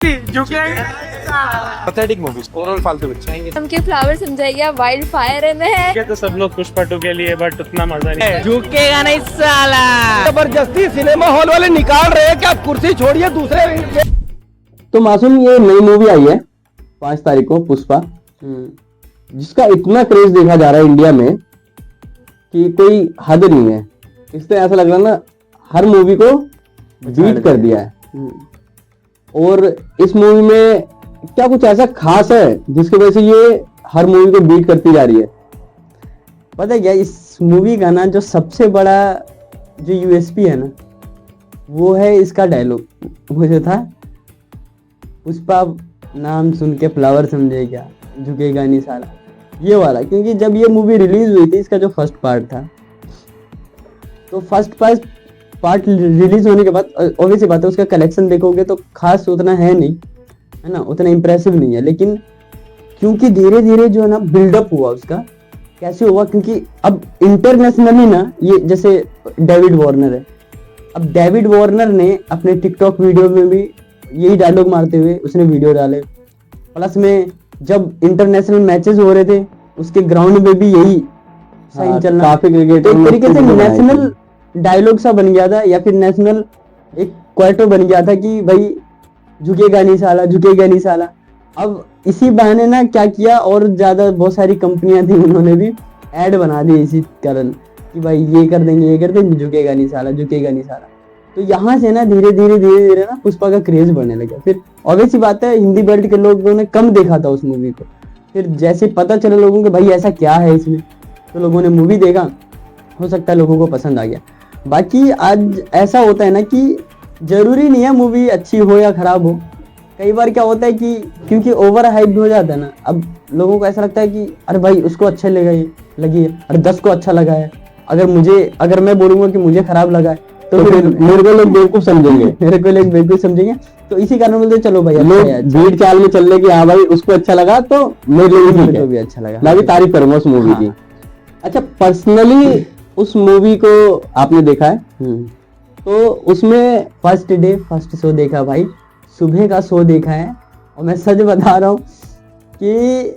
Pathetic movies overall फालतू picture है। हम के फ्लावर समझाइए वाइल्ड फायर है तो सब लोग पुष्पा 2 के लिए, बट उतना मजा नहीं है। झुकेगा नहीं साला। जबरदस्ती सिनेमा हॉल वाले निकाल रहे हैं कि आप कुर्सी छोड़िए दूसरे। तो मासूम ये नई मूवी आई है 5 तारीख को, पुष्पा, जिसका इतना क्रेज देखा जा रहा है इंडिया में कि कोई हद नहीं है। इससे ऐसा लग रहा है ना, हर मूवी को बीट कर दिया है। और इस मूवी में क्या कुछ ऐसा खास है जिसकी वजह से ये हर मूवी को बीट करती जा रही है? पता है क्या, इस मूवी का ना जो सबसे बड़ा जो यूएसपी है ना, वो है इसका डायलॉग। वो जो था, पुष्पा नाम सुन के फ्लावर समझे क्या, झुकेगा नहीं साला, ये वाला। क्योंकि जब ये मूवी रिलीज हुई थी, इसका जो फर्स्ट पार्ट था, तो फर्स्ट पार्ट रिलीज होने के बाद ऑब्वियसली बात है उसका कलेक्शन देखोगे तो खास उतना है नहीं, है ना, उतना इंप्रेसिव नहीं है। लेकिन क्योंकि धीरे धीरे जो है ना बिल्डअप हुआ उसका, कैसे हुआ, क्योंकि अब इंटरनेशनली ना, ये जैसे डेविड वार्नर है, अब डेविड वार्नर ने अपने टिकटॉक वीडियो में भी यही डायलॉग मारते हुए उसने वीडियो डाले। प्लस में जब इंटरनेशनल मैचेस हो रहे थे उसके ग्राउंड में भी यही साइन चल रहा, काफी क्रिकेट एक तरीके से नेशनल डायलॉग सा बन गया था, या फिर नेशनल एक क्वार्टो बन गया था कि भाई झुकेगा नहीं साला, झुकेगा नहीं साला। अब इसी बहाने ना क्या किया, और ज्यादा बहुत सारी कंपनियां थी, उन्होंने भी ऐड बना दी इसी कारण कि भाई ये कर देंगे, ये कर देंगे, झुकेगा नहीं साला, झुकेगा नहीं साला। तो यहाँ से ना धीरे धीरे ना पुष्पा का क्रेज बढ़ने लगा। फिर ऑब्वियस बात है हिंदी बेल्ट के लोगों ने कम देखा था उस मूवी को, फिर जैसे पता चला लोगों को भाई ऐसा क्या है इसमें, तो लोगों ने मूवी देखा, हो सकता है लोगों को पसंद आ गया। बाकी आज ऐसा होता है ना कि जरूरी नहीं है मूवी अच्छी हो या खराब हो। कई बार क्या होता है कि क्योंकि ओवर हाइप हो जाता है ना, अब लोगों को ऐसा लगता है कि अरे भाई उसको अच्छा लगी है, अरे 10 को अच्छा लगा है, अगर मैं बोलूंगा कि मुझे खराब लगा है तो फिर मेरे को लोग बेवकूफ समझेंगे, तो इसी कारण बोलते चलो भाई लोग भीड़ चाल में चल रहे कि हाँ भाई उसको अच्छा लगा तो मेरे को भी अच्छा लगा, मैं भी तारीफ करूंगा उस मूवी की। अच्छा, पर्सनली उस मूवी को आपने देखा है? तो उसमें फर्स्ट शो देखा भाई, सुबह का शो देखा है, और मैं सच बता रहा हूँ कि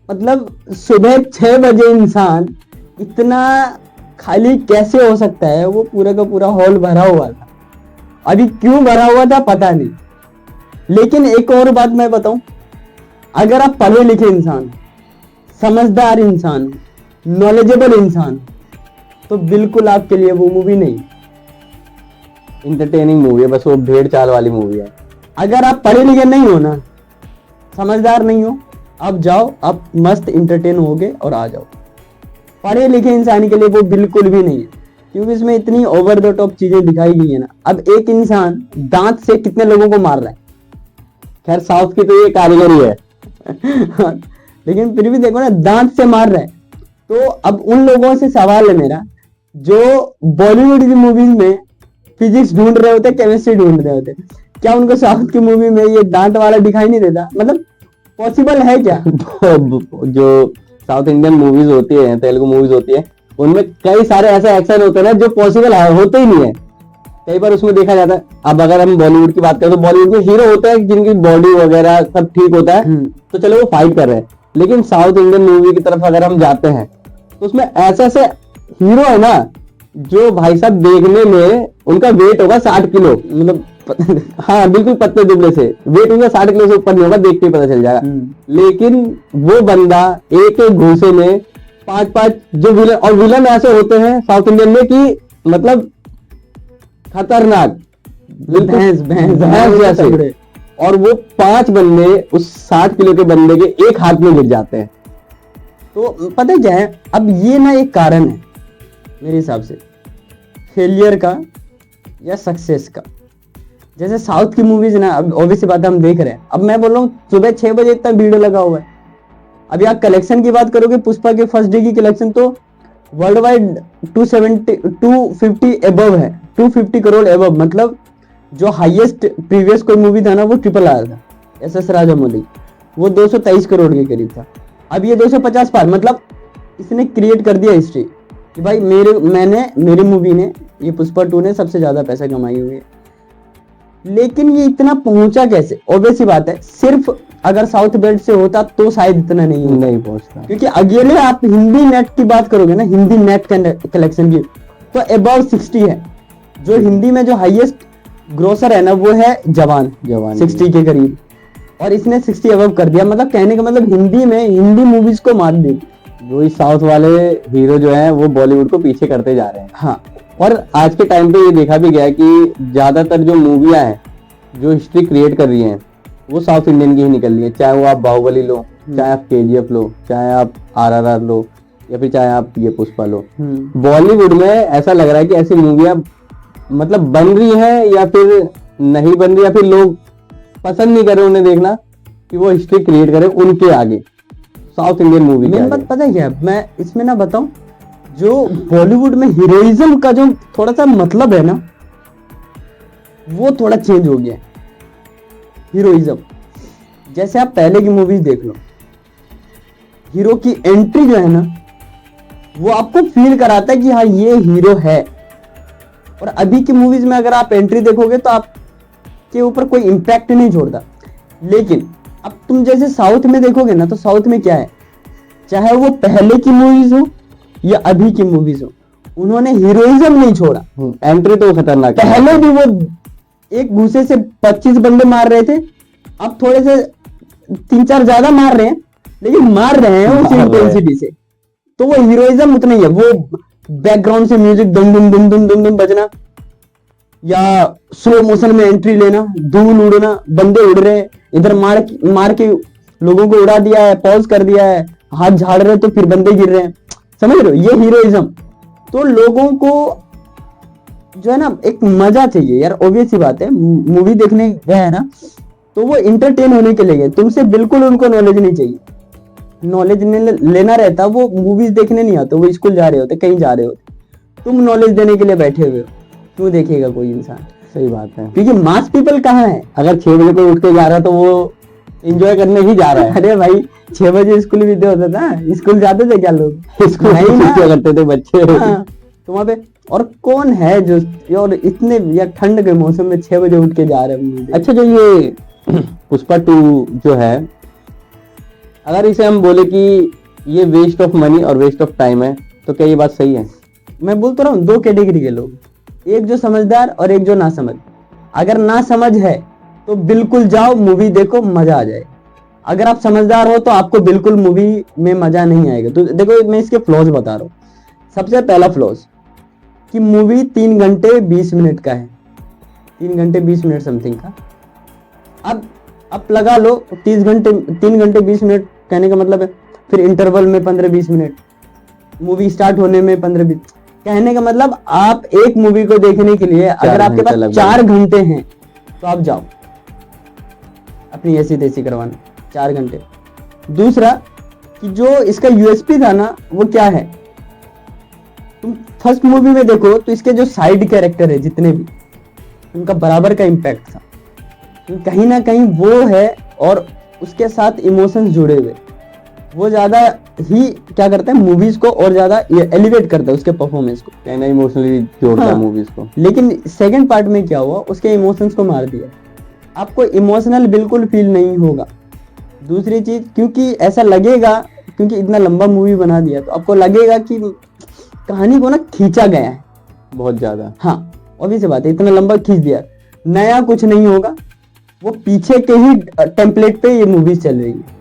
मतलब सुबह 6 बजे इंसान इतना खाली कैसे हो सकता है। वो पूरा का पूरा हॉल भरा हुआ था, अभी क्यों भरा हुआ था पता नहीं। लेकिन एक और बात मैं बताऊं, अगर आप पढ़े लिखे इंसान, समझदार इंसान, नॉलेजेबल इंसान, तो बिल्कुल आपके लिए वो मूवी नहीं। इंटरटेनिंग मूवी है, बस वो भेड़ चाल वाली मूवी है। अगर आप पढ़े लिखे नहीं हो ना, समझदार नहीं हो, आप जाओ, आप मस्त इंटरटेन होगे और आ जाओ। पढ़े लिखे इंसान के लिए वो बिल्कुल भी नहीं है, क्योंकि इसमें इतनी ओवर द टॉप चीजें दिखाई गई है ना। अब एक इंसान दांत से कितने लोगों को मार रहा है, खैर साउथ की तो ये कारीगरी है लेकिन फिर भी देखो ना, दांत से मार रहा है। तो अब उन लोगों से सवाल है मेरा, जो बॉलीवुड की मूवीज में फिजिक्स ढूंढ रहे होते, केमिस्ट्री ढूंढ रहे होते, क्या उनको साउथ की मूवी में ये दांत वाला दिखाई नहीं देता? मतलब पॉसिबल है क्या? जो साउथ इंडियन मूवीज होती है, तेलुगु मूवीज होती है, उनमें कई सारे ऐसे एक्शन होते हैं ना जो पॉसिबल होते ही नहीं है। कई बार उसमें देखा जाता है। अब अगर हम बॉलीवुड की बात करें तो बॉलीवुड में हीरो होता है जिनकी बॉडी वगैरह सब ठीक होता है, तो चलो वो फाइट कर रहे हैं। लेकिन साउथ इंडियन मूवी की तरफ अगर हम जाते हैं तो उसमें ऐसे ऐसे हीरो है ना, जो भाई साहब देखने में उनका वेट होगा 60 किलो, मतलब हाँ बिल्कुल पतले दुबले से, वेट उनका 60 किलो से ऊपर नहीं होगा, देख के पता चल जाएगा। लेकिन वो बंदा एक एक घूसे में 5-5 जो विलन, और विलन ऐसे होते हैं साउथ इंडियन में कि मतलब खतरनाक, भैंस जैसे, और वो 5 बंदे उस 60 किलो के बंदे के एक हाथ में गिर जाते हैं। तो पता है क्या है, अब ये ना एक कारण है मेरे हिसाब से फेलियर का या सक्सेस का। जैसे साउथ की मूवीज ना, अब ऑब्वियसली बात हम देख रहे हैं, अब मैं बोल रहा हूँ सुबह 6 बजे इतना भीड़ लगा हुआ है। अभी आप कलेक्शन की बात करोगे, पुष्पा के फर्स्ट डे की कलेक्शन तो वर्ल्ड वाइड 250 एबव है, 250 करोड़ एबव। मतलब जो हाईएस्ट प्रीवियस कोई मूवी था ना, वो ट्रिपल आया था, एस राजामौली, वो 223 करोड़ के करीब था। अब ये 250 पार, मतलब इसने क्रिएट कर दिया हिस्ट्री कि भाई मेरी मूवी ने, ये पुष्पा 2 ने सबसे ज्यादा पैसा कमाई हुई है। लेकिन ये इतना पहुंचा कैसे? ऑब्वियस सी बात है, सिर्फ अगर साउथ बेल्ट से होता तो शायद इतना नहीं होता। नहीं पहुंचता, क्योंकि अकेले आप हिंदी नेट की बात करोगे ना, हिंदी नेट कलेक्शन की, तो अबाउट 60 है। जो हिंदी में जो हाईएस्ट ग्रोसर है ना वो है जवान 60 के करीब, और इसने 60 अबव कर दिया। मतलब कहने का मतलब हिंदी में हिंदी मूवीज को मार दी। जो इस साउथ वाले हीरो जो हैं वो बॉलीवुड को पीछे करते जा रहे हैं। हाँ, और आज के टाइम पे ये देखा भी गया है कि ज्यादातर जो मूवियां हैं जो हिस्ट्री क्रिएट कर रही हैं वो साउथ इंडियन की ही निकल रही है। चाहे वो आप बाहुबली लो, चाहे आप केजीएफ लो, चाहे आप आरआरआर लो, या फिर चाहे आप ये पुष्पा लो। बॉलीवुड में ऐसा लग रहा है कि ऐसी मूवियां मतलब बन रही हैं या फिर नहीं बन रही, या फिर लोग पसंद नहीं कर रहे उन्हें देखना कि वो हिस्ट्री क्रिएट करे उनके आगे, साउथ इंडियन मूवी के मेन आगे। बात पता है क्या है? मैं इसमें ना बताऊं, जो बॉलीवुड में हीरोइज्म का जो थोड़ा सा मतलब है ना, वो थोड़ा चेंज हो गया है। हीरोइज्म, जैसे आप पहले की मूवीज देख लो, हीरो की एंट्री जो है ना वो आपको फील कराता है कि हाँ ये हीरो है। और अभी की मूवीज में अगर आप एंट्री देखोगे तो आपके ऊपर कोई इंपैक्ट नहीं छोड़ता। लेकिन अब तुम जैसे साउथ में देखोगे ना, तो साउथ में क्या है, चाहे वो पहले की मूवीज हो या अभी की मूवीज हो, उन्होंने हीरोइज्म नहीं छोड़ा। एंट्री तो खतरनाक है। पहले भी वो एक घूसे से 25 बंदे मार रहे थे, अब थोड़े से 3-4 ज्यादा मार रहे हैं, लेकिन मार रहे हैं उस इंटेंसिटी से, तो वो हीरोइज्म उतना ही है। वो बैकग्राउंड से म्यूजिक दुम दुम दुम दुम दुम दुम बजना, या स्लो मोशन में एंट्री लेना, धूल उड़ना, बंदे उड़ रहे हैं, इधर मार के लोगों को उड़ा दिया है, पॉज कर दिया है, हाथ झाड़ रहे तो फिर बंदे गिर रहे हैं, समझ रहे हो, ये हीरोइज्म। तो लोगों को जो है ना एक मजा चाहिए यार, ऑब्वियस सी बात है। मूवी देखने गए हैं ना तो वो इंटरटेन होने के लिए गए, तुमसे बिल्कुल उनको नॉलेज नहीं चाहिए। नॉलेज लेना रहता, वो मूवीज देखने नहीं आते, वो स्कूल जा रहे होते, कहीं जा रहे होते, तुम नॉलेज देने के लिए बैठे हुए हो, क्यों देखेगा कोई इंसान? सही बात है, क्योंकि मास पीपल कहाँ है? अगर 6 बजे कोई उठ के जा रहा है तो वो एंजॉय करने ही जा रहा है। अरे भाई 6 बजे स्कूल भी तो होता था, स्कूल जाते थे क्या लोग? स्कूल नहीं ना। क्या करते थे बच्चे। हाँ, तो वहाँ पे और कौन है जो और इतने या ठंड के मौसम में 6 बजे उठ के जा रहे हैं? अच्छा, जो ये पुष्पा 2 जो है, अगर इसे हम बोले कि ये वेस्ट ऑफ मनी और वेस्ट ऑफ टाइम है, तो क्या ये बात सही है? मैं बोल तो रहा हूँ, 2 कैटेगरी के लोग, एक जो समझदार और एक जो ना समझ। अगर ना समझ है तो बिल्कुल जाओ, मूवी देखो, मजा आ जाए। अगर आप समझदार हो तो आपको बिल्कुल मूवी में मजा नहीं आएगा। तो देखो, मैं इसके फ्लॉज बता रहा हूँ। सबसे पहला फ्लॉज कि मूवी 3 घंटे 20 मिनट का है, 3 घंटे 20 मिनट समथिंग का। अब लगा लो 3 घंटे 20 मिनट, कहने का मतलब है फिर इंटरवल में 15-20 मिनट, मूवी स्टार्ट होने में 15-20, कहने का मतलब आप एक मूवी को देखने के लिए अगर आपके पास 4 घंटे हैं तो आप जाओ अपनी ऐसी तैसी करवाना 4 घंटे। दूसरा कि जो इसका यूएसपी था ना वो क्या है, तुम फर्स्ट मूवी में देखो तो इसके जो साइड कैरेक्टर है जितने भी, उनका बराबर का इम्पैक्ट था, कहीं ना कहीं वो है, और उसके साथ इमोशंस जुड़े हुए, वो ज्यादा ही क्या करता है मूवीज को और ज्यादा एलिवेट करता है उसके परफॉर्मेंस को, कहना इमोशनली जोड़ता है मूवीज को। लेकिन सेकंड पार्ट में क्या हुआ, उसके इमोशंस को मार दिया, आपको इमोशनल बिल्कुल फील नहीं होगा। दूसरी चीज, क्योंकि ऐसा लगेगा, क्योंकि इतना लंबा मूवी बना दिया तो आपको लगेगा कि कहानी को ना खींचा गया है बहुत ज्यादा। हाँ, ऑब्वियस बात है, इतना लंबा खींच दिया, नया कुछ नहीं होगा, वो पीछे के ही टेम्पलेट पे ये मूवी चल रही है।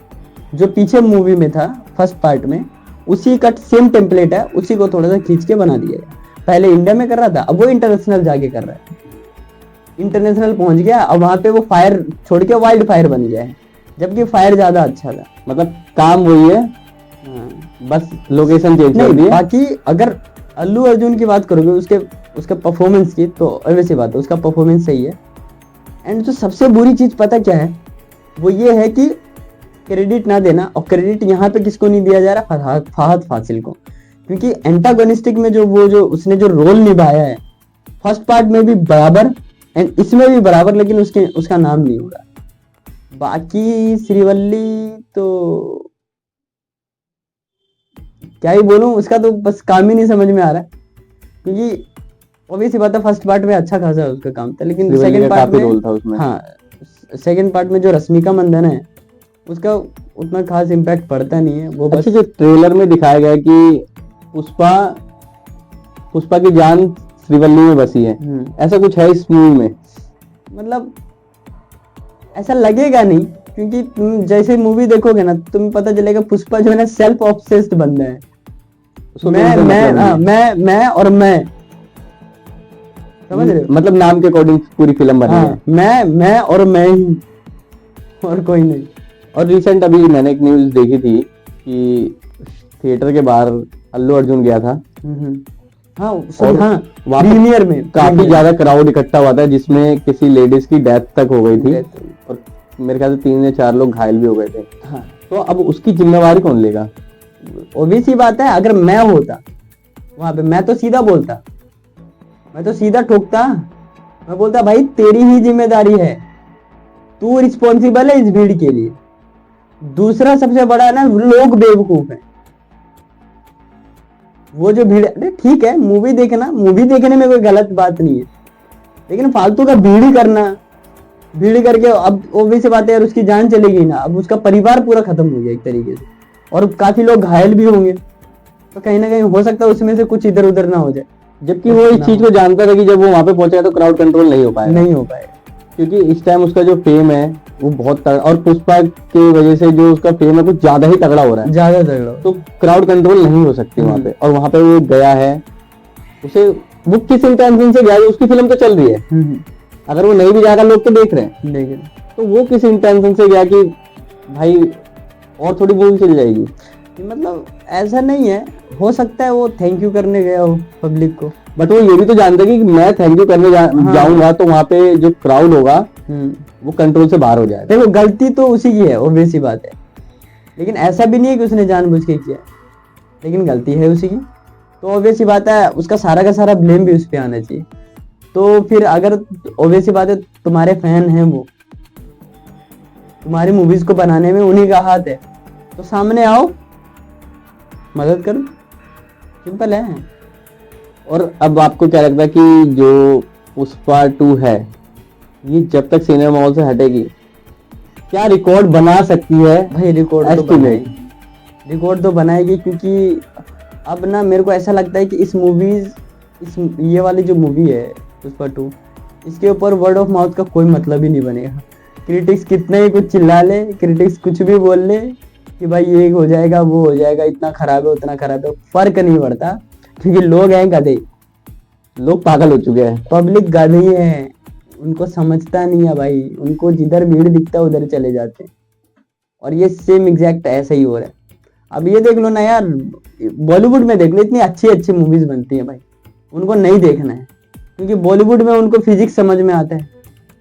जो पीछे मूवी में था फर्स्ट पार्ट में, उसी का सेम टेम्पलेट है, उसी को थोड़ा सा खींच के बना दिया है। पहले इंडिया में कर रहा था, अब वो इंटरनेशनल जाके कर रहा है, इंटरनेशनल पहुंच गया, अब वहां पे वो फायर छोड़ के वाइल्ड फायर बन गया है, जबकि फायर ज्यादा अच्छा था। मतलब काम वही है, बस लोकेशन चेंज कर दी है। बाकी अगर अल्लू अर्जुन की बात करोगे उसके परफॉर्मेंस की, तो वैसी बात है, उसका परफॉर्मेंस सही है। एंड जो सबसे बुरी चीज पता क्या है, वो ये है कि क्रेडिट ना देना, और क्रेडिट यहाँ पे किसको नहीं दिया जा रहा, फहद फासिल को, क्योंकि एंटागोनिस्टिक में जो उसने जो रोल निभाया है फर्स्ट पार्ट में भी बराबर एंड इसमें भी बराबर, लेकिन उसका नाम नहीं हो रहा। बाकी श्रीवल्ली तो क्या ही बोलूं, उसका तो बस काम ही नहीं समझ में आ रहा है, क्योंकि ऑब्वियस बात है फर्स्ट पार्ट में अच्छा खासा उसका काम था, लेकिन श्रीवल्ली सेकंड का पार्ट काफी में रोल था उसमें। हाँ सेकंड पार्ट में जो रश्मिका मंदाना है उसका उतना खास इम्पैक्ट पड़ता नहीं है, वो बस अच्छा, जो ट्रेलर में दिखाया गया है कि पुष्पा की जान श्रीवल्ली में बसी है, ऐसा कुछ है इस मूवी में? मतलब ऐसा लगेगा नहीं, क्योंकि तुम जैसे मूवी देखोगे ना तुम्हें पता चलेगा पुष्पा जो है ना सेल्फ ऑब्सेस्ड बंदा है। उसको मैं मतलब मैं नहीं है। हाँ, मैं और मैं, समझ रहे हो? मतलब नाम के अकॉर्डिंग पूरी फिल्म बनी है। हाँ, मैं और मैं ही, और कोई नहीं। और रिसेंट अभी मैंने एक न्यूज देखी थी कि थिएटर के बाहर अल्लू अर्जुन गया था, हाँ और हाँ वहाँ पे प्रीमियर में काफी ज्यादा क्राउड इकट्ठा हुआ था, जिसमें किसी लेडीज की डेथ तक हो गई थी और मेरे ख्याल से 3 या 4 लोग घायल भी हो गए थे। हाँ तो अब उसकी जिम्मेवारी कौन लेगा? ऑब्वियस ही बात है, अगर मैं होता वहां पे मैं तो सीधा बोलता, मैं तो सीधा ठोकता, मैं बोलता भाई तेरी ही जिम्मेदारी है, तू रिस्पॉन्सिबल है इस भीड़ के लिए। दूसरा सबसे बड़ा है ना, लोग बेवकूफ हैं। वो जो भीड़, अरे ठीक है मूवी देखना, मूवी देखने में कोई गलत बात नहीं है, लेकिन फालतू का भीड़ करना, भीड़ करके अब ऑब्वियस बात है यार उसकी जान चलेगी ना, अब उसका परिवार पूरा खत्म हो गया एक तरीके से, और काफी लोग घायल भी होंगे, तो कहीं ना कहीं हो सकता है उसमें से कुछ इधर उधर ना हो जाए। जबकि वो इस चीज को जानता था कि जब वो वहां पे पहुंचेगा तो क्राउड कंट्रोल नहीं हो पाएगा, नहीं हो पाएगा, क्योंकि इस टाइम उसका जो फेम है वो बहुत तगड़ा, और पुष्पा की वजह से जो उसका फेम है कुछ ज्यादा ही तगड़ा हो रहा है, ज्यादा तगड़ा। तो क्राउड कंट्रोल नहीं हो सकती वहां पे। और वहां पे वो गया है, उसे वो किस इंटेंशन से गया है? उसकी फिल्म तो चल रही है, अगर वो नहीं भी जाएगा लोग तो देख रहे हैं, देख रहे, तो वो किस इंटेंशन से गया कि भाई और थोड़ी मूवी चल जाएगी? मतलब ऐसा नहीं है, हो सकता है वो थैंक यू करने गया हो पब्लिक को, बट वो ये भी तो जानता है कि मैं थैंक यू करने जाऊंगा तो वहां पे जो क्राउड होगा वो कंट्रोल से बाहर हो जाएगा। देखो गलती तो उसी की है, ऑब्वियस सी बात है, लेकिन ऐसा भी नहीं है कि उसने जानबूझ के किया, लेकिन गलती है उसी की, तो ऑब्वियस सी बात है उसका सारा का सारा ब्लेम भी उस पर आना चाहिए। तो फिर अगर ऑब्वियस सी बात है तुम्हारे फैन हैं, वो तुम्हारी मूवीज को बनाने में उन्हीं का हाथ है, तो सामने आओ मदद करो, सिंपल है। और अब आपको क्या लगता है कि जो पुष्पा 2 है ये जब तक सिनेमा हॉल से हटेगी क्या रिकॉर्ड बना सकती है? भाई रिकॉर्ड तो बनाएगी, क्योंकि अब ना मेरे को ऐसा लगता है कि ये वाली जो मूवी है पुष्पा 2, इसके ऊपर वर्ड ऑफ माउथ का कोई मतलब ही नहीं बनेगा। क्रिटिक्स कितने ही कुछ चिल्ला ले, क्रिटिक्स कुछ भी बोल ले कि भाई ये हो जाएगा वो हो जाएगा, इतना खराब है उतना खराब है, फर्क नहीं पड़ता, क्योंकि लोग हैं गधे, लोग पागल हो चुके हैं, पब्लिक गधे हैं, उनको समझता नहीं है भाई, उनको जिधर भीड़ दिखता है उधर चले जाते हैं, और ये सेम एग्जैक्ट ऐसा ही हो रहा है। अब ये देख लो ना यार, बॉलीवुड में देख लो इतनी अच्छी अच्छी मूवीज बनती है भाई, उनको नहीं देखना है, क्योंकि बॉलीवुड में उनको फिजिक्स समझ में आता है,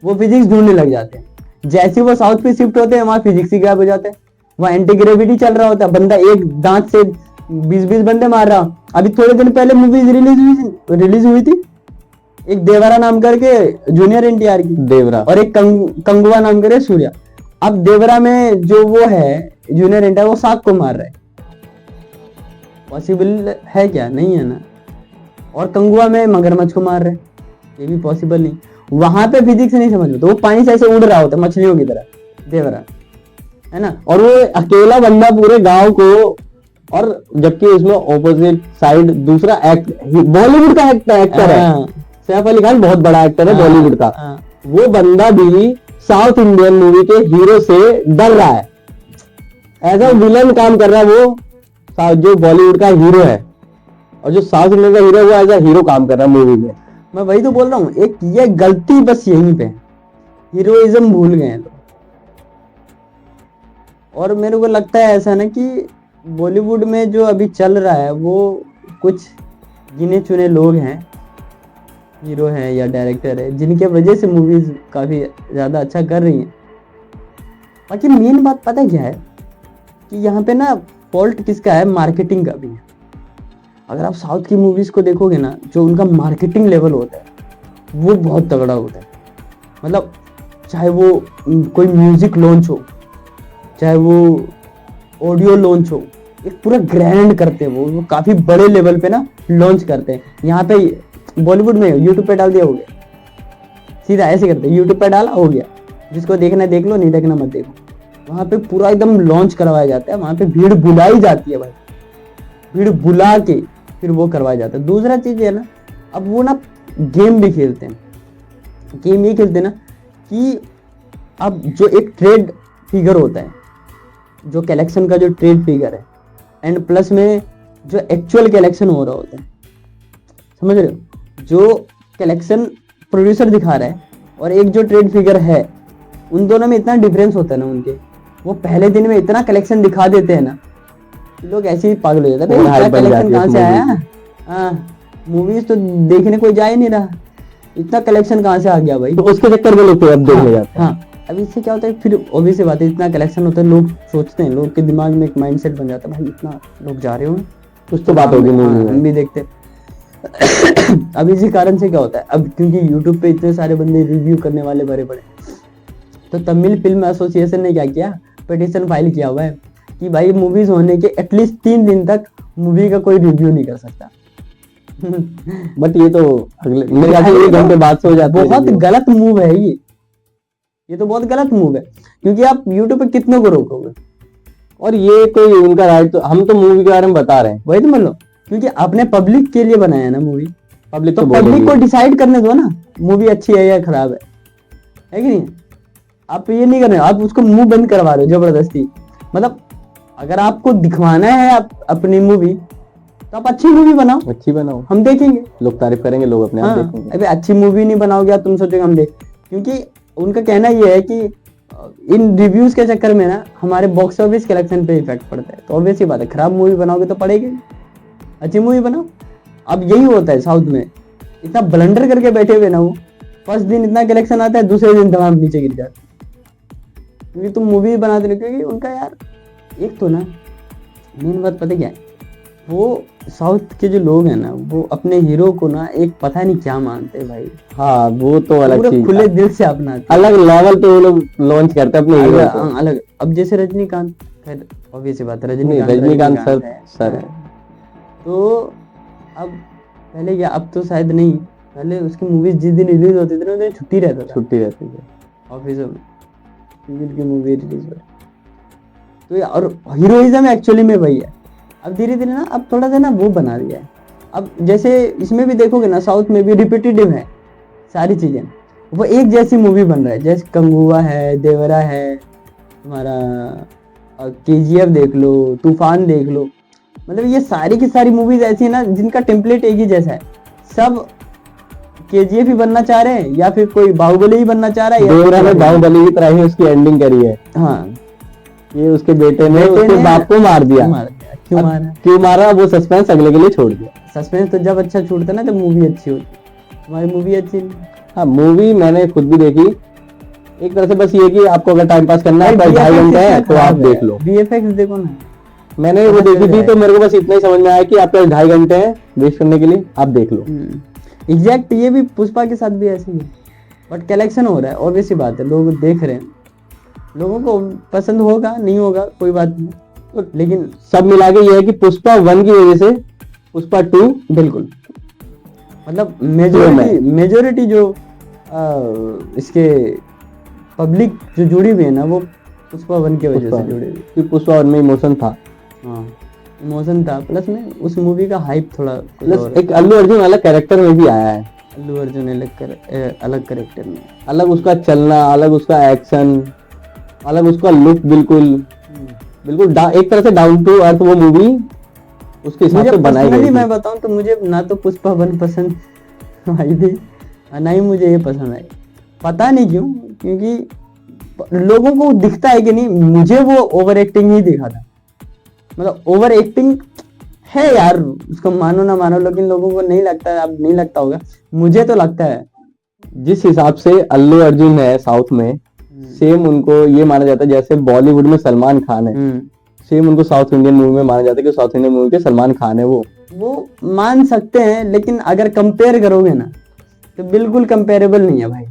वो फिजिक्स ढूंढने लग जाते हैं, जैसे वो साउथ पे शिफ्ट होते हैं वहां फिजिक्स ही गायब हो जाते हैं, वहां एंटी ग्रेविटी चल रहा होता है, बंदा एक दांत से 20-20 बंदे मार रहा। अभी थोड़े दिन पहले मूवीज रिलीज हुई थी, एक देवरा नाम करके जूनियर एनटीआर की, देवरा, और एक कंगुआ नाम करे सूर्या। अब देवरा में जो वो है जूनियर एनटीआर, वो सांप को मार रहा है, पॉसिबल है क्या? नहीं है ना। और कंगुआ में मगरमच्छ को मार रहे हैं, ये भी पॉसिबल नहीं। वहां पे फिजिक्स नहीं समझ में, तो वो पानी से ऐसे उड़ रहा होता है मछलियों की तरह, देवरा है ना, और वो अकेला बंदा पूरे गांव को, और जबकि उसमें ऑपोजिट साइड दूसरा बॉलीवुड का एक्टर है, सैफ अली खान बहुत बड़ा एक्टर है बॉलीवुड का, वो बंदा भी साउथ इंडियन मूवी के हीरो से डर रहा है, एज अ विलन काम कर रहा है वो, जो बॉलीवुड का हीरो है, और जो साउथ इंडियन का हीरो है वो एज अ हीरो काम कर रहा है मूवी में। मैं वही तो बोल रहा हूँ, एक ये गलती बस यहीं पे, हीरोइज्म भूल गए हैं लोग। और मेरे को लगता है ऐसा ना कि बॉलीवुड में जो अभी चल रहा है वो कुछ गिने चुने लोग हैं, हीरो हैं या डायरेक्टर है, जिनके वजह से मूवीज काफी ज्यादा अच्छा कर रही हैं। बाकी मेन बात पता क्या है कि यहाँ पे ना फॉल्ट किसका है, मार्केटिंग का भी है। अगर आप साउथ की मूवीज को देखोगे ना, जो उनका मार्केटिंग लेवल होता है वो बहुत तगड़ा होता है। मतलब चाहे वो कोई म्यूजिक लॉन्च हो, चाहे वो ऑडियो लॉन्च हो, एक पूरा ग्रैंड करते हैं वो काफी बड़े लेवल पे ना लॉन्च करते हैं। यहाँ पे बॉलीवुड में यूट्यूब पे डाल दिया, हो गया, सीधा ऐसे करते, यूट्यूब पे डाला, हो गया, जिसको देखना है देख लो, नहीं देखना मत देखो। वहां पे पूरा एकदम लॉन्च करवाया जाता है, वहां पे भीड़ बुलाई जाती है भाई, भीड़ बुला के फिर वो करवाया जाता है। दूसरा चीज है ना, अब वो ना गेम भी खेलते हैं, गेम ये खेलते हैं ना कि अब जो एक ट्रेड फिगर होता है, जो कलेक्शन का जो ट्रेड फिगर है, एंड प्लस में जो एक्चुअल कलेक्शन हो रहा होता है, समझ रहे हो, जो कलेक्शन प्रोड्यूसर दिखा रहा है और एक जो ट्रेड फिगर है, उन दोनों में इतना डिफरेंस होता है ना उनके, वो पहले दिन में इतना कलेक्शन दिखा देते हैं ना, लोग ऐसे ही पागल हो जाते हैं, इतना कलेक्शन कहाँ से आया। हाँ, मूवीज तो देखने कोई जा ही नहीं रहा, इतना कलेक्शन कहाँ से आ गया भाई, तो उसके चक्कर में लोग अब देखने जाते हैं। हाँ, अब इससे क्या होता है, फिर ऑब्वियस बात है, इतना कलेक्शन होता है, लोग सोचते हैं, लोग के दिमाग में एक माइंडसेट बन जाता है, भाई इतना लोग जा रहे हो, कुछ तो बात होगी मूवी में, हम भी देखते हैं। अब इसी कारण से क्या होता है, अब क्योंकि YouTube पे इतने सारे बंदे रिव्यू करने वाले भरे पड़े, तो तमिल फिल्म एसोसिएशन ने क्या किया, पिटीशन फाइल किया हुआ है कि भाई मूवीज होने के एटलीस्ट 3 दिन तक मूवी का कोई रिव्यू नहीं कर सकता। बट ये तो अगले मेरे ख्याल से 1 घंटे बाद से हो जाता है। बहुत गलत मूव है ये तो बहुत गलत मूव है, क्योंकि आप YouTube पे कितनों को रोकोगे, और ये कोई उनका राइट, तो हम तो मूवी के बारे में बता रहे हैं, वही तो मान लो, क्योंकि आपने पब्लिक के लिए बनाया है ना मूवी, पब्लिक तो पब्लिक को डिसाइड करने दो ना मूवी अच्छी है या खराब है कि नहीं। आप ये नहीं कर रहे हो, आप उसको मुंह बंद करवा रहे हो जबरदस्ती। मतलब अगर आपको दिखवाना है अपनी मूवी, तो आप अच्छी मूवी बनाओ, अच्छी बनाओ, हम देखेंगे, लोग तारीफ करेंगे, लोग अपने आप देखेंगे। अबे अच्छी मूवी नहीं बनाओगे तुम सोचोगे हम देख, क्योंकि उनका कहना ये है कि इन रिव्यूज के चक्कर में ना हमारे बॉक्स ऑफिस कलेक्शन पे इफेक्ट पड़ता है। तो ऑब्वियस ही बात है, खराब मूवी बनाओगे तो पड़ेगी, अच्छी मूवी बनाओ। अब यही होता है साउथ में, इतना ब्लंडर करके बैठे हुए ना, वो फर्स्ट दिन इतना कलेक्शन आता है, दूसरे दिन तमाम नीचे गिर जाते, क्योंकि तुम मूवी बनाते रहो। क्योंकि उनका यार एक तो ना मेन बात पता क्या है, वो साउथ के जो लोग हैं ना, वो अपने हीरो को ना एक पता नहीं क्या मानते हैं भाई। हाँ, वो तो अलग चीज, खुले दिल से अपनाते, अलग लेवल पे वो लोग लॉन्च करते हैं अपने हीरो को। अलग। अब जैसे रजनीकांत, खैर ऑब्वियस बात है, रजनीकांत सर है। तो अब पहले क्या, अब तो शायद नहीं, पहले उसकी मूवीज जिस दिन रिलीज होती थी ना, उस दिन छुट्टी रहती थी ऑफिस में, की मूवी रिलीज हो। तो और हीरोइज्म एक्चुअली में वही है। अब धीरे धीरे ना अब थोड़ा सा ना वो बना दिया है। अब जैसे इसमें भी देखोगे ना, साउथ में भी रिपीटेटिव है सारी चीजें, वो एक जैसी मूवी बन रहा है। जैसे कंगुआ है, देवरा है, तुम्हारा KGF देख लो, तूफान देख लो, मतलब ये सारी की सारी मूवीज ऐसी है ना जिनका टेम्पलेट एक ही जैसा है। सब KGF ही बनना चाह रहे हैं, या फिर कोई बाहुबली ही बनना चाह रहा है। देवरा ने बाहुबली की तरह ही उसकी एंडिंग करी है। हाँ, ये उसके बेटे ने उसके बाप को मार दिया। क्यों मारा वो सस्पेंस अगले के लिए छोड़ दिया। सस्पेंस तो जब अच्छा छूटता ना, जब मूवी अच्छी होती। तुम्हारी मूवी अच्छी नहीं। हाँ, मूवी मैंने खुद भी देखी। एक तरह से बस ये कि आपको अगर टाइम पास करना है, 2.5 घंटे है तो आप देख लो। VFX देखो ना, मैंने वो देखी थी तो मेरे को बस इतना ही समझ में आया कि आपके 2.5 घंटे हैं वेस्ट करने के लिए, आप देख लो। एग्जैक्ट ये भी पुष्पा के साथ भी ऐसे ही है, बट कलेक्शन हो रहा है, ऑब्वियस सी बात है, लोग देख रहे हैं, लोगों को पसंद होगा नहीं होगा कोई बात नहीं, तो लेकिन सब मिला के ये है कि पुष्पा 1 की वजह से पुष्पा 2 बिल्कुल, मतलब मेजोरिटी जो इसके पब्लिक जो जुड़ी हुई है ना, वो पुष्पा 1 की वजह से जुड़ी हुई, क्योंकि पुष्पा 1 में इमोशन था। हाँ, इमोशन था, प्लस में उस मूवी का हाइप थोड़ा, प्लस एक अल्लू अर्जुन अलग कैरेक्टर में भी आया है। अल्लू अर्जुन अलग कैरेक्टर में, अलग उसका चलना, अलग उसका एक्शन, अलग उसका लुक, बिल्कुल एक तरह से डाउन टू अर्थ वो मूवी उसके हिसाब से बनाई गई थी। मैं बताऊं तो मुझे ना तो पुष्पा 1 पसंद आई थी, ना ही मुझे ये पसंद आई। पता नहीं क्यों, क्योंकि लोगों को दिखता है कि नहीं, मुझे वो ओवर एक्टिंग ही दिखा था। मतलब ओवर एक्टिंग है यार, उसको मानो ना मानो, लेकिन लोगों को नहीं लगता है। अब नहीं लगता होगा, मुझे तो लगता है। जिस हिसाब से अल्लू अर्जुन है साउथ में, सेम उनको ये माना जाता है जैसे बॉलीवुड में सलमान खान है, सेम उनको साउथ इंडियन मूवी में माना जाता है कि साउथ इंडियन मूवी के सलमान खान है। वो मान सकते हैं, लेकिन अगर कंपेयर करोगे ना तो बिल्कुल कंपेरेबल नहीं है भाई।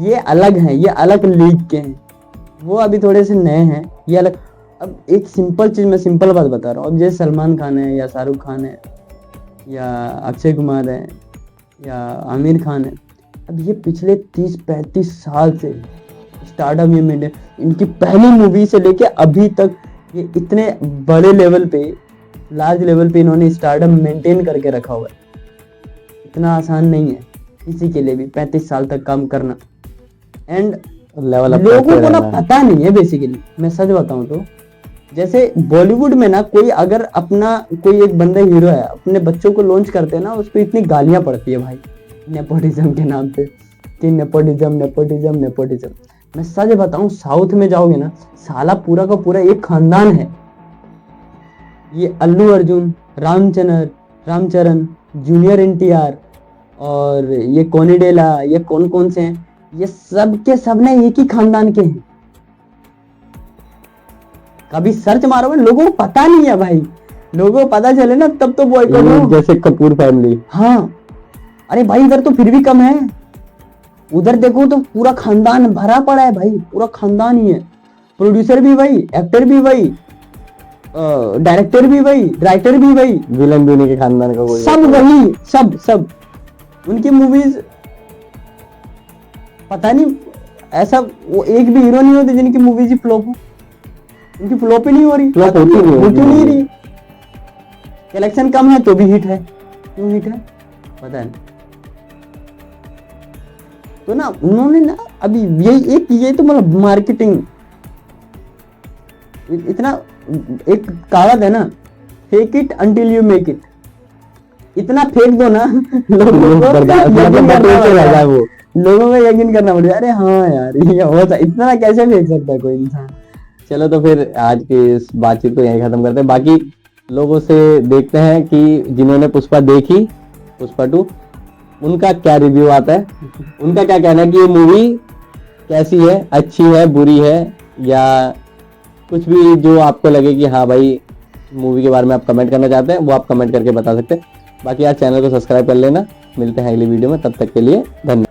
ये अलग है, ये अलग लीग के हैं, वो अभी थोड़े से नए हैं, ये अलग। अब एक सिंपल चीज, मैं सिंपल बात बता रहा हूँ। अब जैसे सलमान खान है या शाहरुख खान है या अक्षय कुमार है या आमिर खान है, अब ये पिछले 30-35 साल से स्टारडम ये मेंटेन, इनकी पहली मूवी से लेके अभी तक ये इतने बड़े लेवल पे, लार्ज लेवल पे इन्होंने स्टारडम मेंटेन करके रखा हुआ है। इतना आसान नहीं है किसी के लिए भी 35 साल तक काम करना। एंड लेवल अप लोगों करते को ना रहना। पता नहीं है बेसिकली, मैं सच बताऊं तो, जैसे बॉलीवुड में ना कोई अगर अपना कोई एक बंदा हीरो है, अपने बच्चों को लॉन्च करते हैं ना, उस पर इतनी गालियां पड़ती है भाई नेपोटिज्म के नाम पे, कि नेपोटिज्म नेपोटिज्म नेपोटिज्म। मैं सच बताऊं, साउथ में जाओगे ना, साला पूरा का पूरा एक खानदान है। ये अल्लू अर्जुन, रामचरण, जूनियर NTR और ये कोनिडेला, ये कौन कौन से हैं, ये सब के सब ने एक ही खानदान के हैं। कभी सर्च मारोगे, लोगों को पता नहीं है भाई, लोगों को पता चले ना तब तो बॉयकॉट हो। जैसे कपूर फैमिली। हाँ, अरे भाई इधर तो फिर भी कम है, उधर देखो तो पूरा खानदान भरा पड़ा है भाई, पूरा खानदान ही है। प्रोड्यूसर भी वही, एक्टर भी वही, डायरेक्टर भी वही, राइटर भी वही, विलन भी उन्हीं के खानदान का कोई। सब वही, सब उनकी मूवीज पता नहीं ऐसा वो एक भी हीरो नहीं होते जिनकी मूवीज ही फ्लॉप हो। उनकी फ्लॉप ही नहीं हो रही, फ्लॉप होती नहीं, हो क्यों नहीं रही? कलेक्शन कम है तो भी हिट है, क्यों हिट है पता नहीं। तो ना उन्होंने ना अभी यही एक ये तो मतलब मार्केटिंग, इतना एक कहावत है ना, fake it until you make it. इतना फेंक दो ना लोगों को यकीन करना पड़ेगा। अरे हाँ यार ये होता, इतना कैसे फेंक सकता है कोई इंसान। चलो तो फिर आज की इस बातचीत को यहीं खत्म करते हैं। बाकी लोगों से देखते हैं कि जिन्होंने पुष्पा देखी, पुष्पा 2, उनका क्या रिव्यू आता है, उनका क्या कहना है कि ये मूवी कैसी है, अच्छी है, बुरी है, या कुछ भी जो आपको लगे कि हाँ भाई मूवी के बारे में आप कमेंट करना चाहते हैं, वो आप कमेंट करके बता सकते हैं। बाकी यार चैनल को सब्सक्राइब कर लेना। मिलते हैं अगली वीडियो में, तब तक के लिए धन्यवाद।